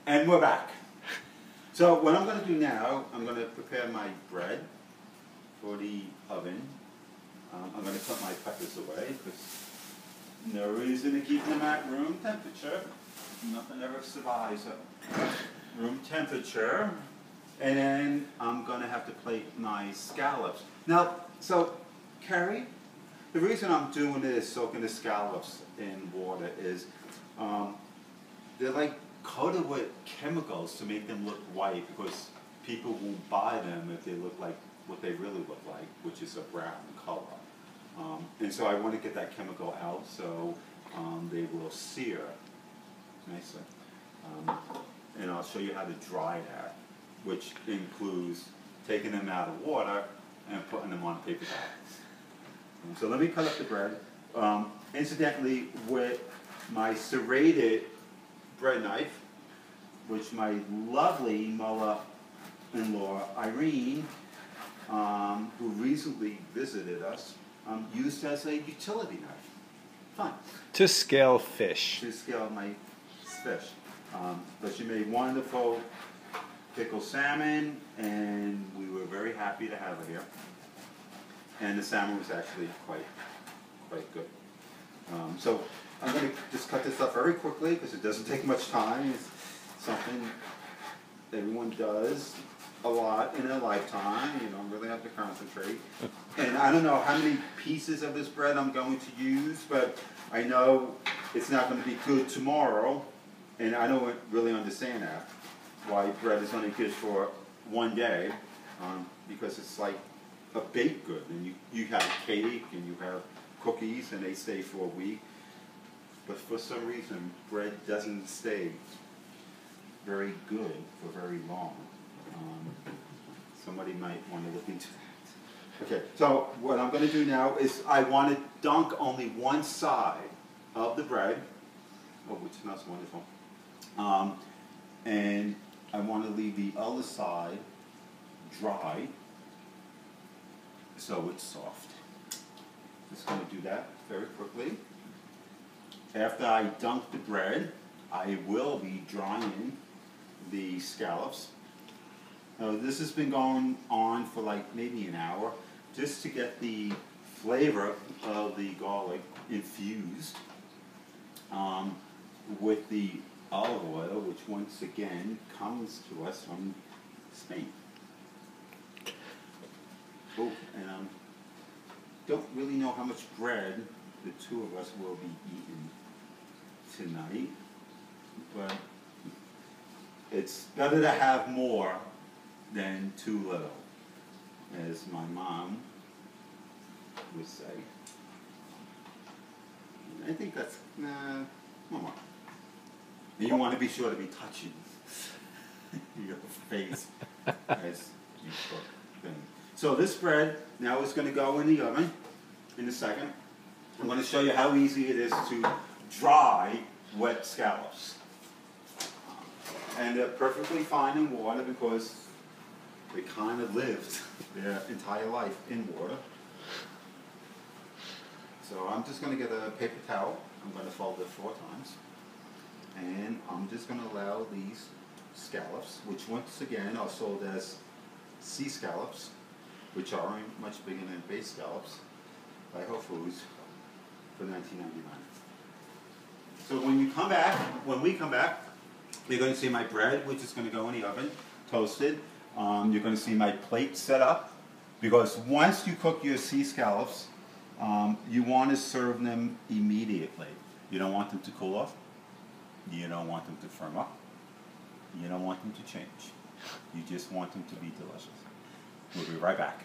And we're back. So what I'm going to do now, I'm going to prepare my bread for the oven. I'm going to put my peppers away because no reason to keep them at room temperature. Nothing ever survives at room temperature. And then I'm going to have to plate my scallops. Now, so Kerry, the reason I'm doing this, soaking the scallops in water, is they're like coated with chemicals to make them look white because people won't buy them if they look like what they really look like, which is a brown color. And so I want to get that chemical out so they will sear nicely. And I'll show you how to dry that, which includes taking them out of water and putting them on paper towels. So let me cut up the bread. Incidentally, with my serrated bread knife, which my lovely mother-in-law, Irene, who recently visited us, used as a utility knife. Fun. To scale fish. To scale my fish. But she made wonderful pickled salmon, and we were very happy to have her here. And the salmon was actually quite good. So I'm going to just cut this up very quickly because it doesn't take much time. It's something everyone does a lot in their lifetime. You don't really have to concentrate. And I don't know how many pieces of this bread I'm going to use, but I know it's not going to be good tomorrow. And I don't really understand that, why bread is only good for one day, because it's like a baked good. And you have cake and you have cookies and they stay for a week. But for some reason, bread doesn't stay very good for very long. Somebody might want to look into that. Okay, so what I'm going to do now is I want to dunk only one side of the bread, which smells wonderful. And I want to leave the other side dry so it's soft. Just going to do that very quickly. After I dunk the bread, I will be drying the scallops. Now, this has been going on for like maybe an hour just to get the flavor of the garlic infused with the olive oil, which once again comes to us from Spain. Oh, and don't really know how much bread the two of us will be eating tonight, but it's better to have more than too little, as my mom would say. I think that's, one more. You want to be sure to be touching your face as you cook things. So this bread now is going to go in the oven in a second. I'm going to show you how easy it is to dry wet scallops. And they're perfectly fine in water because they kind of lived their entire life in water. So I'm just going to get a paper towel. I'm going to fold it 4 times. And I'm just going to allow these scallops, which once again are sold as sea scallops, which are much bigger than bay scallops, by Whole Foods for $19.99. So when we come back, you're going to see my bread, which is going to go in the oven, toasted. You're going to see my plate set up, because once you cook your sea scallops, you want to serve them immediately. You don't want them to cool off. You don't want them to firm up. You don't want them to change. You just want them to be delicious. We'll be right back.